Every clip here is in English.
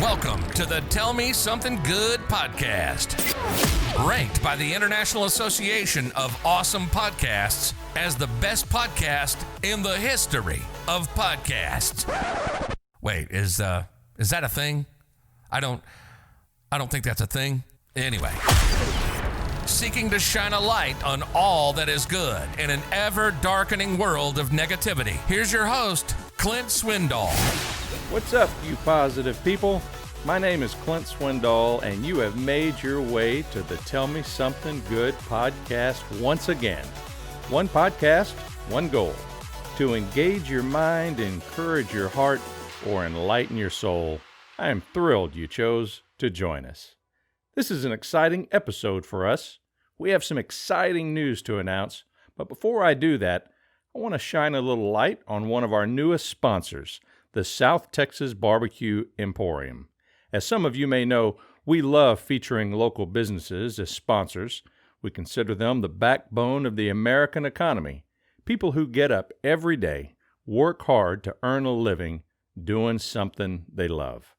Welcome to the Tell Me Something Good podcast. Ranked by the International Association of Awesome Podcasts as the best podcast in the history of podcasts. Wait, is that a thing? I don't think that's a thing. Anyway, seeking to shine a light on all that is good in an ever-darkening world of negativity. Here's your host, Clint Swindall. What's up, you positive people? My name is Clint Swindall, and you have made your way to the Tell Me Something Good podcast once again. One podcast, one goal: to engage your mind, encourage your heart, or enlighten your soul. I am thrilled you chose to join us. This is an exciting episode for us. We have some exciting news to announce, but before I do that, I want to shine a little light on one of our newest sponsors, the South Texas Barbecue Emporium. As some of you may know, we love featuring local businesses as sponsors. We consider them the backbone of the American economy. People who get up every day, work hard to earn a living, doing something they love.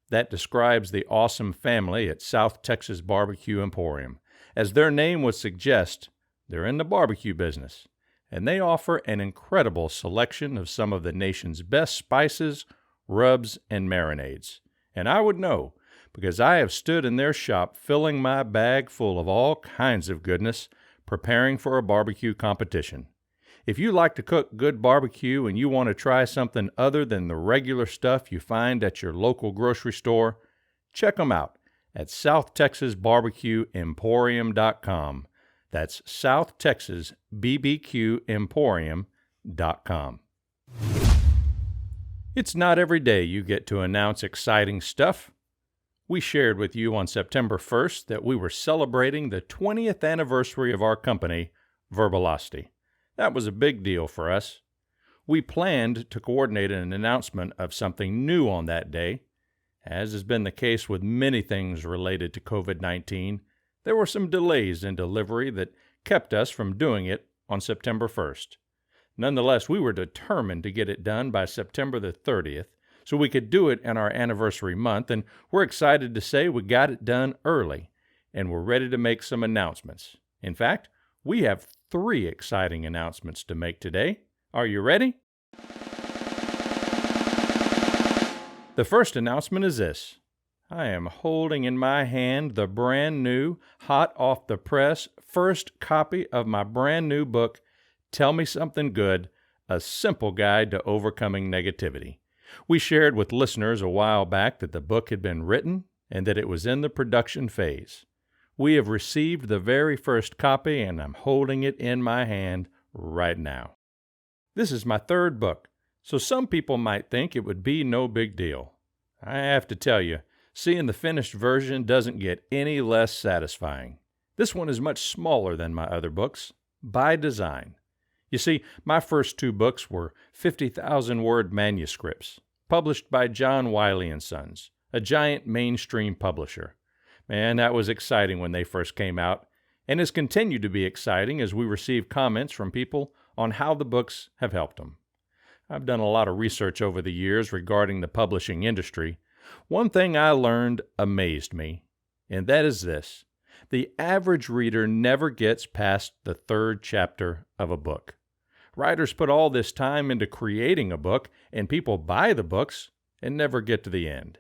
That describes the awesome family at South Texas Barbecue Emporium. As their name would suggest, they're in the barbecue business, and they offer an incredible selection of some of the nation's best spices, rubs, and marinades. And I would know, because I have stood in their shop filling my bag full of all kinds of goodness, preparing for a barbecue competition. If you like to cook good barbecue and you want to try something other than the regular stuff you find at your local grocery store, check them out at southtexasbarbecueemporium.com. That's southtexasbbqemporium.com. It's not every day you get to announce exciting stuff. We shared with you on September 1st that we were celebrating the 20th anniversary of our company, Verbalocity. That was a big deal for us. We planned to coordinate an announcement of something new on that day. As has been the case with many things related to COVID-19, there were some delays in delivery that kept us from doing it on September 1st. Nonetheless, we were determined to get it done by September the 30th so we could do it in our anniversary month, and we're excited to say we got it done early, and we're ready to make some announcements. In fact, we have 3 exciting announcements to make today. Are you ready? The first announcement is this. I am holding in my hand the brand new, hot off the press, first copy of my brand new book, Tell Me Something Good, A Simple Guide to Overcoming Negativity. We shared with listeners a while back that the book had been written and that it was in the production phase. We have received the very first copy, and I'm holding it in my hand right now. This is my 3rd book, so some people might think it would be no big deal. I have to tell you, seeing the finished version doesn't get any less satisfying. This one is much smaller than my other books, by design. You see, my first 2 books were 50,000-word manuscripts, published by John Wiley & Sons, a giant mainstream publisher. Man, that was exciting when they first came out, and has continued to be exciting as we receive comments from people on how the books have helped them. I've done a lot of research over the years regarding the publishing industry. One thing I learned amazed me, and that is this. The average reader never gets past the 3rd chapter of a book. Writers put all this time into creating a book, and people buy the books and never get to the end.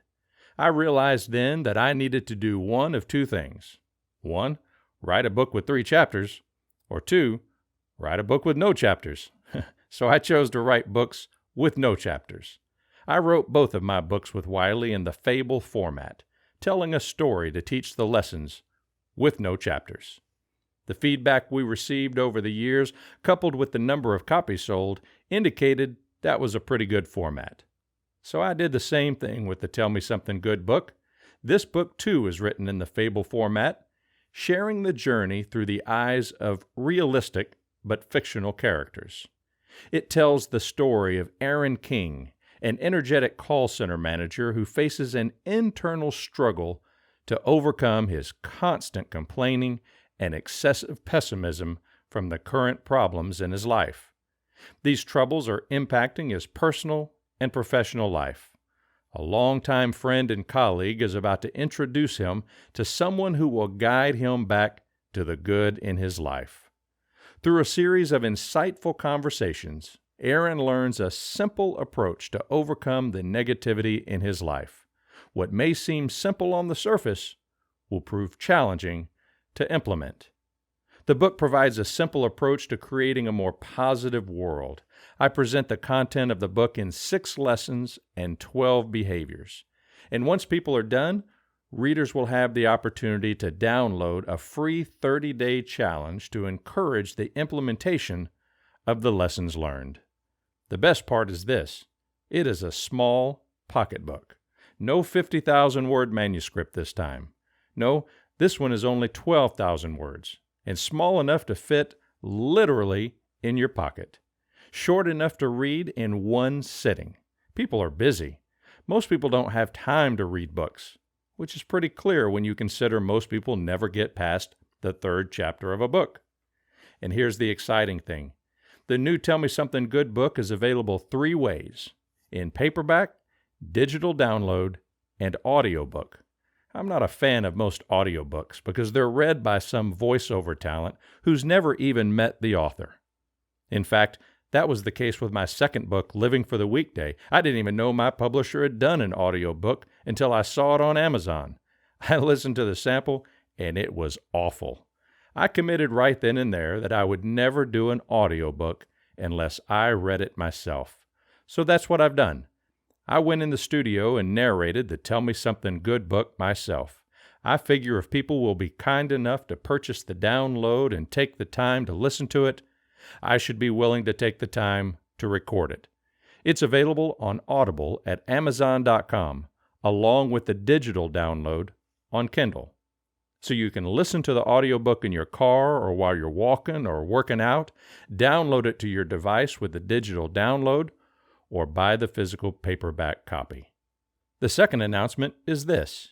I realized then that I needed to do one of 2 things. 1, write a book with 3 chapters, or 2, write a book with no chapters. So I chose to write books with no chapters. I wrote both of my books with Wiley in the fable format, telling a story to teach the lessons with no chapters. The feedback we received over the years, coupled with the number of copies sold, indicated that was a pretty good format. So I did the same thing with the Tell Me Something Good book. This book, too, is written in the fable format, sharing the journey through the eyes of realistic but fictional characters. It tells the story of Aaron King, an energetic call center manager who faces an internal struggle to overcome his constant complaining and excessive pessimism from the current problems in his life. These troubles are impacting his personal and professional life. A longtime friend and colleague is about to introduce him to someone who will guide him back to the good in his life. Through a series of insightful conversations, Aaron learns a simple approach to overcome the negativity in his life. What may seem simple on the surface will prove challenging to implement. The book provides a simple approach to creating a more positive world. I present the content of the book in 6 lessons and 12 behaviors. And once people are done, readers will have the opportunity to download a free 30-day challenge to encourage the implementation of the lessons learned. The best part is this: it is a small pocketbook. No 50,000-word manuscript this time. No, this one is only 12,000 words, and small enough to fit literally in your pocket. Short enough to read in one sitting. People are busy. Most people don't have time to read books, which is pretty clear when you consider most people never get past the 3rd chapter of a book. And here's the exciting thing. The new Tell Me Somethin Good book is available 3 ways: in paperback, digital download, and audiobook. I'm not a fan of most audiobooks because they're read by some voiceover talent who's never even met the author. In fact, that was the case with my second book, Living for the Weekday. I didn't even know my publisher had done an audiobook until I saw it on Amazon. I listened to the sample, and it was awful. I committed right then and there that I would never do an audiobook unless I read it myself. So that's what I've done. I went in the studio and narrated the Tell Me Somethin Good book myself. I figure if people will be kind enough to purchase the download and take the time to listen to it, I should be willing to take the time to record it. It's available on Audible at Amazon.com, along with the digital download on Kindle. So you can listen to the audiobook in your car or while you're walking or working out, download it to your device with the digital download, or buy the physical paperback copy. The second announcement is this.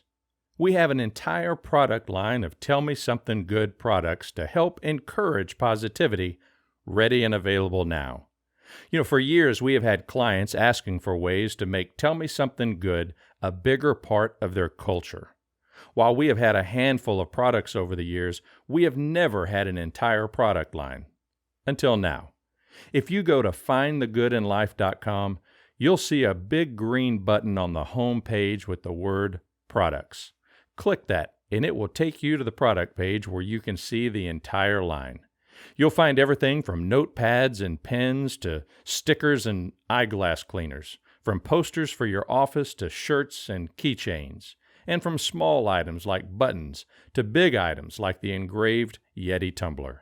We have an entire product line of Tell Me Somethin Good products to help encourage positivity, ready and available now. For years we have had clients asking for ways to make Tell Me Somethin Good a bigger part of their culture. While we have had a handful of products over the years, we have never had an entire product line. Until now. If you go to findthegoodinlife.com, you'll see a big green button on the home page with the word Products. Click that, and it will take you to the product page where you can see the entire line. You'll find everything from notepads and pens to stickers and eyeglass cleaners, from posters for your office to shirts and keychains, and from small items like buttons to big items like the engraved Yeti tumbler.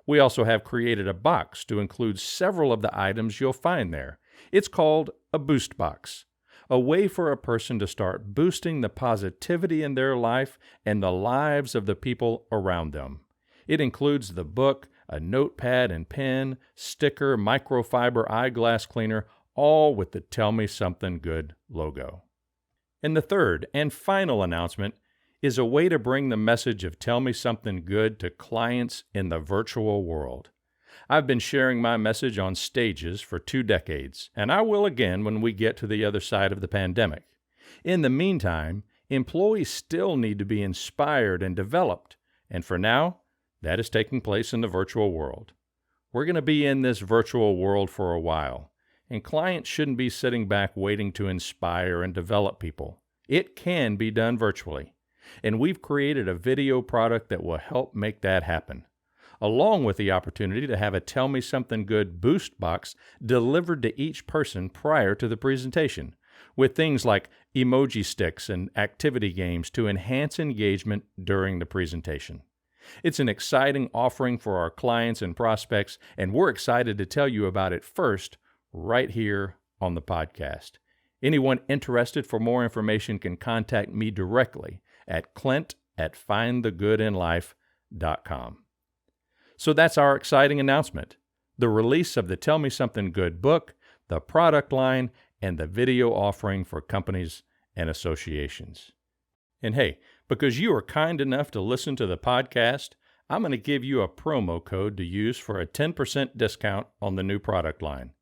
We also have created a box to include several of the items you'll find there. It's called a Boost Box, a way for a person to start boosting the positivity in their life and the lives of the people around them. It includes the book, a notepad and pen, sticker, microfiber eyeglass cleaner, all with the Tell Me Somethin Good logo. And the third and final announcement is a way to bring the message of Tell Me Somethin Good to clients in the virtual world. I've been sharing my message on stages for 2 decades, and I will again when we get to the other side of the pandemic. In the meantime, employees still need to be inspired and developed, and for now, that is taking place in the virtual world. We're going to be in this virtual world for a while, and clients shouldn't be sitting back waiting to inspire and develop people. It can be done virtually, and we've created a video product that will help make that happen, along with the opportunity to have a Tell Me Somethin Good boost box delivered to each person prior to the presentation, with things like emoji sticks and activity games to enhance engagement during the presentation. It's an exciting offering for our clients and prospects, and we're excited to tell you about it first, right here on the podcast. Anyone interested for more information can contact me directly at clint@findthegoodinlife.com. So that's our exciting announcement, the release of the Tell Me Somethin Good book, the product line, and the video offering for companies and associations. And hey, because you are kind enough to listen to the podcast, I'm going to give you a promo code to use for a 10% discount on the new product line.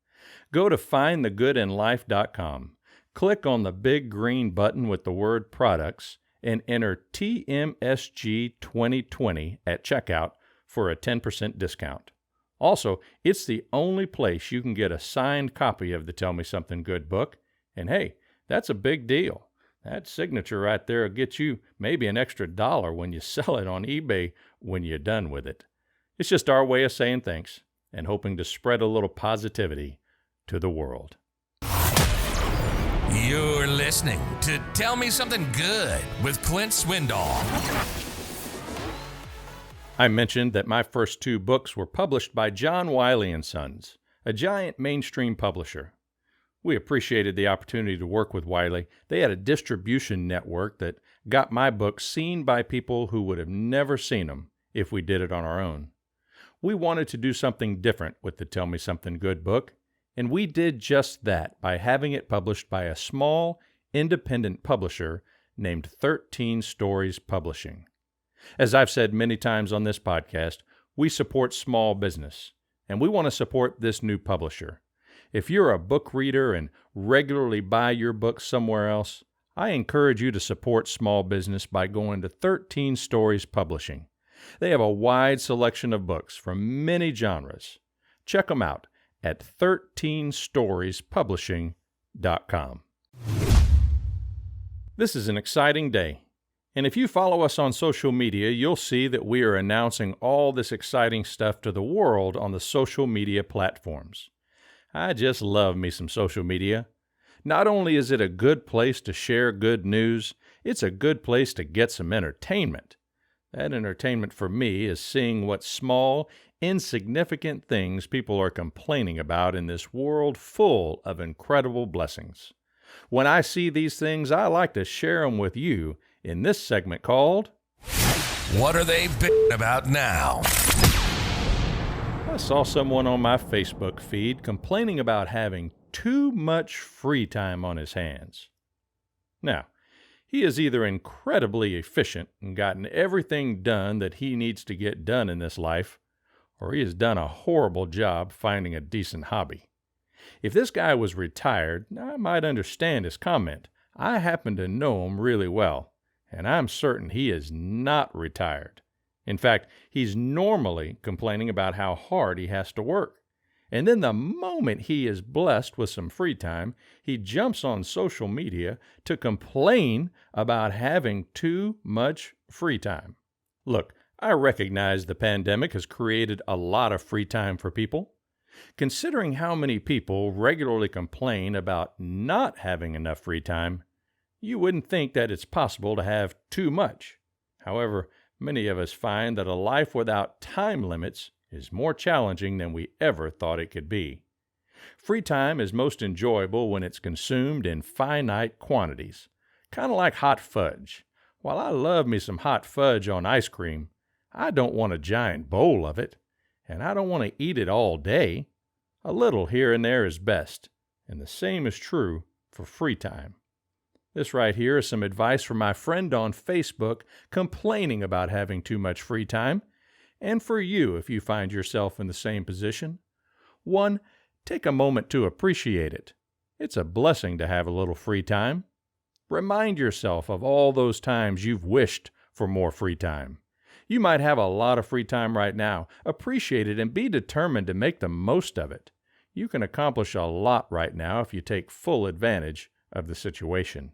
Go to findthegoodinlife.com. Click on the big green button with the word products and enter TMSG 2020 at checkout for a 10% discount. Also, it's the only place you can get a signed copy of the Tell Me Something Good book. And hey, that's a big deal. That signature right there will get you maybe an extra $1 when you sell it on eBay when you're done with it. It's just our way of saying thanks and hoping to spread a little positivity to the world. You're listening to Tell Me Something Good with Clint Swindall. I mentioned that my first 2 books were published by John Wiley & Sons, a giant mainstream publisher. We appreciated the opportunity to work with Wiley. They had a distribution network that got my books seen by people who would have never seen them if we did it on our own. We wanted to do something different with the Tell Me Something Good book, and we did just that by having it published by a small, independent publisher named 13 Stories Publishing. As I've said many times on this podcast, we support small business, and we want to support this new publisher. If you're a book reader and regularly buy your books somewhere else, I encourage you to support small business by going to 13 Stories Publishing. They have a wide selection of books from many genres. Check them out at 13storiespublishing.com. This is an exciting day. And if you follow us on social media, you'll see that we are announcing all this exciting stuff to the world on the social media platforms. I just love me some social media. Not only is it a good place to share good news, it's a good place to get some entertainment. That entertainment for me is seeing what small, insignificant things people are complaining about in this world full of incredible blessings. When I see these things, I like to share them with you in this segment called What Are They Bitching About Now? I saw someone on my Facebook feed complaining about having too much free time on his hands. Now, he is either incredibly efficient and gotten everything done that he needs to get done in this life, or he has done a horrible job finding a decent hobby. If this guy was retired, I might understand his comment. I happen to know him really well, and I'm certain he is not retired. In fact, he's normally complaining about how hard he has to work. And then the moment he is blessed with some free time, he jumps on social media to complain about having too much free time. Look, I recognize the pandemic has created a lot of free time for people. Considering how many people regularly complain about not having enough free time, you wouldn't think that it's possible to have too much. However, many of us find that a life without time limits is more challenging than we ever thought it could be. Free time is most enjoyable when it's consumed in finite quantities, kind of like hot fudge. While I love me some hot fudge on ice cream, I don't want a giant bowl of it, and I don't want to eat it all day. A little here and there is best, and the same is true for free time. This right here is some advice from my friend on Facebook complaining about having too much free time, and for you if you find yourself in the same position. 1, take a moment to appreciate it. It's a blessing to have a little free time. Remind yourself of all those times you've wished for more free time. You might have a lot of free time right now. Appreciate it and be determined to make the most of it. You can accomplish a lot right now if you take full advantage of the situation.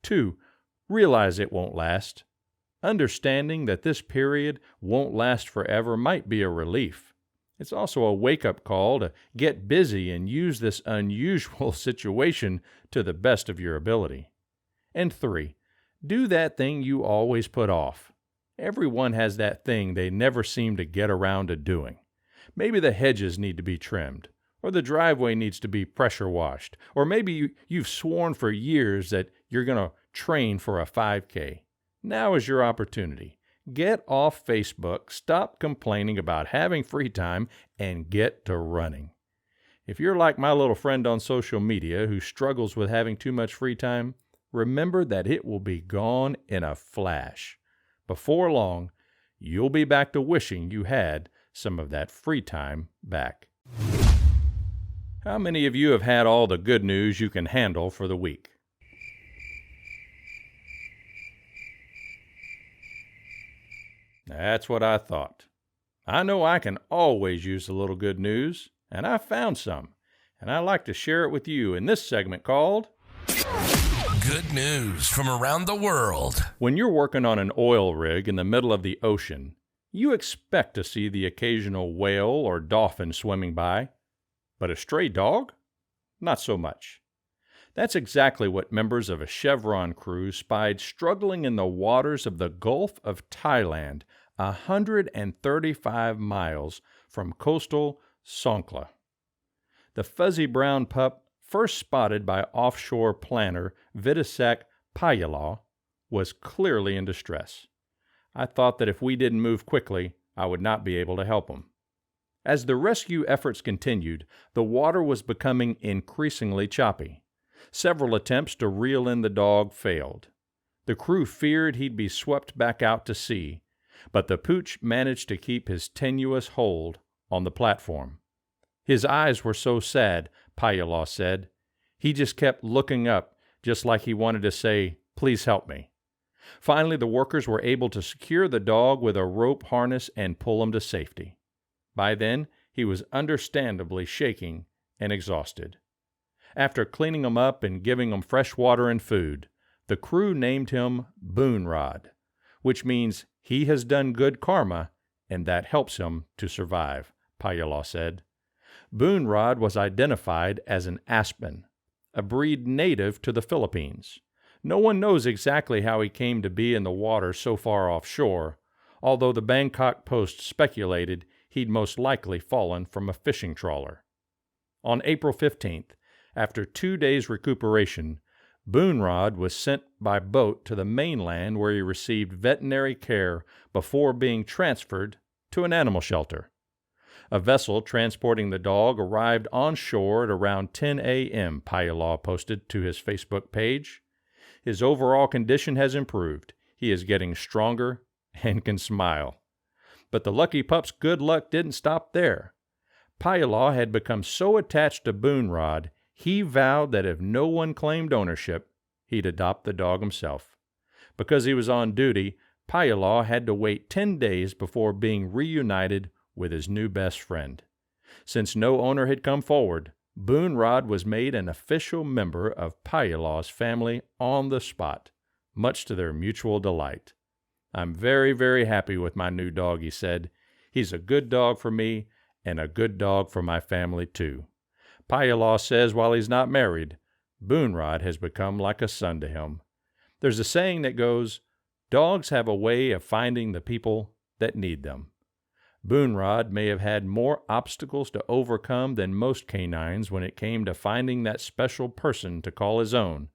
2, realize it won't last. Understanding that this period won't last forever might be a relief. It's also a wake-up call to get busy and use this unusual situation to the best of your ability. And 3, do that thing you always put off. Everyone has that thing they never seem to get around to doing. Maybe the hedges need to be trimmed, or the driveway needs to be pressure washed, or maybe you've sworn for years that you're going to train for a 5K. Now is your opportunity. Get off Facebook, stop complaining about having free time, and get to running. If you're like my little friend on social media who struggles with having too much free time, remember that it will be gone in a flash. Before long, you'll be back to wishing you had some of that free time back. How many of you have had all the good news you can handle for the week? That's what I thought. I know I can always use a little good news, and I found some, and I'd like to share it with you in this segment called Good News from Around the World. When you're working on an oil rig in the middle of the ocean, you expect to see the occasional whale or dolphin swimming by, but a stray dog? Not so much. That's exactly what members of a Chevron crew spied struggling in the waters of the Gulf of Thailand, 135 miles from coastal Songkhla. The fuzzy brown pup, first spotted by offshore planner Vidisak Payala, was clearly in distress. I thought that if we didn't move quickly, I would not be able to help him. As the rescue efforts continued, the water was becoming increasingly choppy. Several attempts to reel in the dog failed. The crew feared he'd be swept back out to sea, but the pooch managed to keep his tenuous hold on the platform. His eyes were so sad, Payala said. He just kept looking up, just like he wanted to say, "Please help me." Finally, the workers were able to secure the dog with a rope harness and pull him to safety. By then, he was understandably shaking and exhausted. After cleaning him up and giving him fresh water and food, the crew named him Boonrod, which means he has done good karma and that helps him to survive, Payala said. Boonrod was identified as an aspen, a breed native to the Philippines. No one knows exactly how he came to be in the water so far offshore, although the Bangkok Post speculated he'd most likely fallen from a fishing trawler. On April 15th, after 2 days' recuperation, Boonrod was sent by boat to the mainland where he received veterinary care before being transferred to an animal shelter. A vessel transporting the dog arrived on shore at around 10 a.m., Payala posted to his Facebook page. His overall condition has improved. He is getting stronger and can smile. But the lucky pup's good luck didn't stop there. Payala had become so attached to Boonrod, he vowed that if no one claimed ownership, he'd adopt the dog himself. Because he was on duty, Payala had to wait 10 days before being reunited with his new best friend. Since no owner had come forward, Boonrod was made an official member of Payala's family on the spot, much to their mutual delight. "I'm very, very happy with my new dog," he said. "He's a good dog for me and a good dog for my family, too." Payala says while he's not married, Boonrod has become like a son to him. There's a saying that goes, "Dogs have a way of finding the people that need them." Boonrod may have had more obstacles to overcome than most canines when it came to finding that special person to call his own,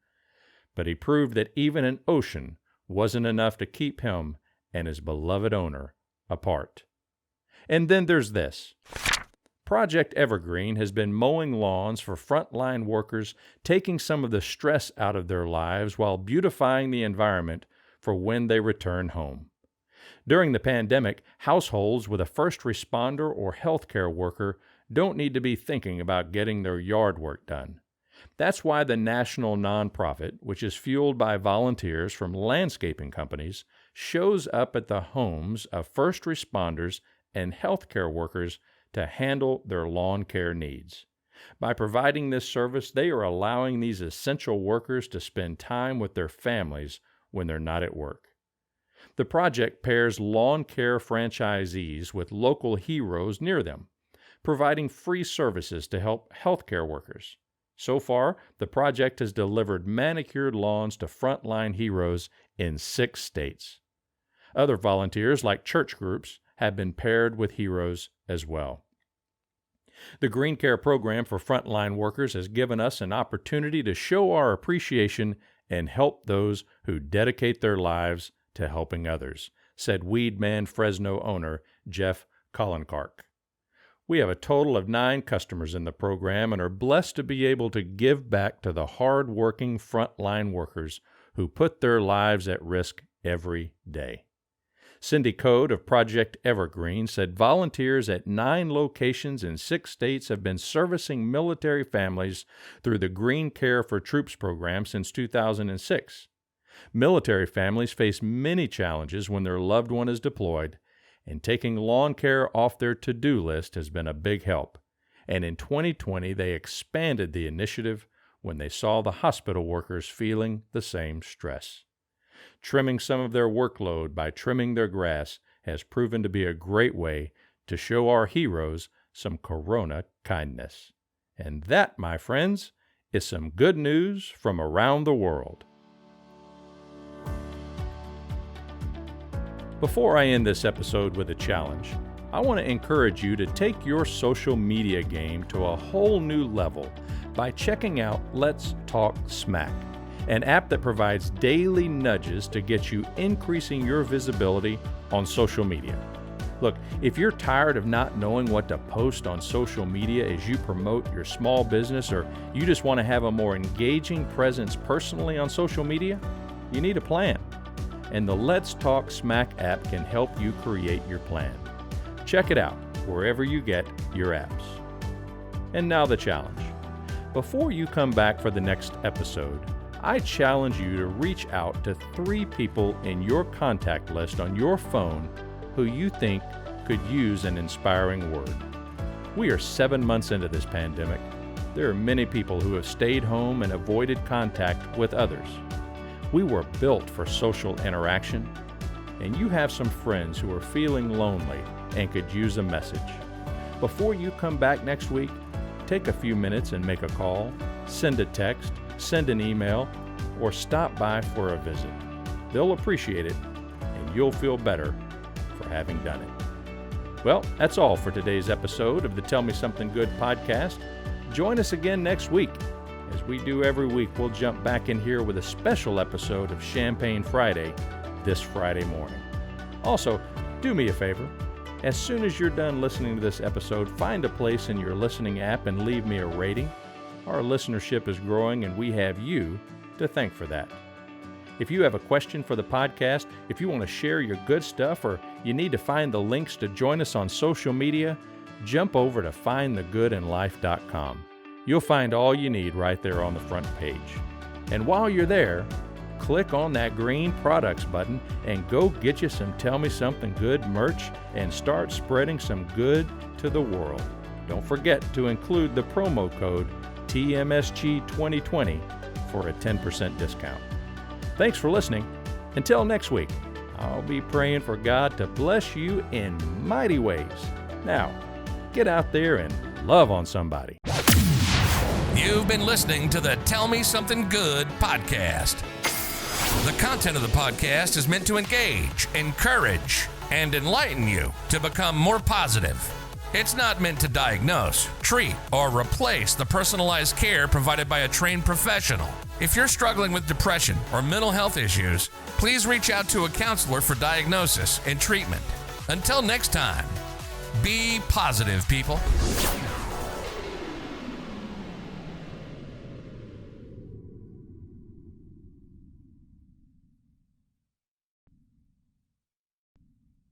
but he proved that even an ocean wasn't enough to keep him and his beloved owner apart. And then there's this. Project Evergreen has been mowing lawns for frontline workers, taking some of the stress out of their lives while beautifying the environment for when they return home. During the pandemic, households with a first responder or healthcare worker don't need to be thinking about getting their yard work done. That's why the national nonprofit, which is fueled by volunteers from landscaping companies, shows up at the homes of first responders and healthcare workers to handle their lawn care needs. By providing this service, they are allowing these essential workers to spend time with their families when they're not at work. The project pairs lawn care franchisees with local heroes near them, providing free services to help healthcare workers. So far, the project has delivered manicured lawns to frontline heroes in 6 states. Other volunteers, like church groups, have been paired with heroes as well. The Green Care program for frontline workers has given us an opportunity to show our appreciation and help those who dedicate their lives to helping others, said Weedman Fresno owner Jeff Collenkark. We have a total of 9 customers in the program and are blessed to be able to give back to the hard-working frontline workers who put their lives at risk every day. Cindy Code of Project Evergreen said volunteers at 9 locations in 6 states have been servicing military families through the Green Care for Troops program since 2006. Military families face many challenges when their loved one is deployed, and taking lawn care off their to-do list has been a big help. And in 2020, they expanded the initiative when they saw the hospital workers feeling the same stress. Trimming some of their workload by trimming their grass has proven to be a great way to show our heroes some Corona kindness. And that, my friends, is some good news from around the world. Before I end this episode with a challenge, I want to encourage you to take your social media game to a whole new level by checking out Let's Talk Smack, an app that provides daily nudges to get you increasing your visibility on social media. Look, if you're tired of not knowing what to post on social media as you promote your small business, or you just want to have a more engaging presence personally on social media, you need a plan. And the Let's Talk Smack app can help you create your plan. Check it out wherever you get your apps. And now the challenge. Before you come back for the next episode, I challenge you to reach out to 3 people in your contact list on your phone who you think could use an inspiring word. We are 7 months into this pandemic. There are many people who have stayed home and avoided contact with others. We were built for social interaction, and you have some friends who are feeling lonely and could use a message. Before you come back next week, take a few minutes and make a call, send a text, send an email, or stop by for a visit. They'll appreciate it, and you'll feel better for having done it. Well, that's all for today's episode of the Tell Me Something Good podcast. Join us again next week. As we do every week, we'll jump back in here with a special episode of Champagne Friday this Friday morning. Also, do me a favor. As soon as you're done listening to this episode, find a place in your listening app and leave me a rating. Our listenership is growing, and we have you to thank for that. If you have a question for the podcast, if you want to share your good stuff, or you need to find the links to join us on social media, jump over to findthegoodinlife.com. You'll find all you need right there on the front page. And while you're there, click on that green products button and go get you some Tell Me Something Good merch and start spreading some good to the world. Don't forget to include the promo code TMSG2020 for a 10% discount. Thanks for listening. Until next week, I'll be praying for God to bless you in mighty ways. Now, get out there and love on somebody. You've been listening to the Tell Me Something Good podcast. The content of the podcast is meant to engage, encourage, and enlighten you to become more positive. It's not meant to diagnose, treat, or replace the personalized care provided by a trained professional. If you're struggling with depression or mental health issues, please reach out to a counselor for diagnosis and treatment. Until next time, be positive, people.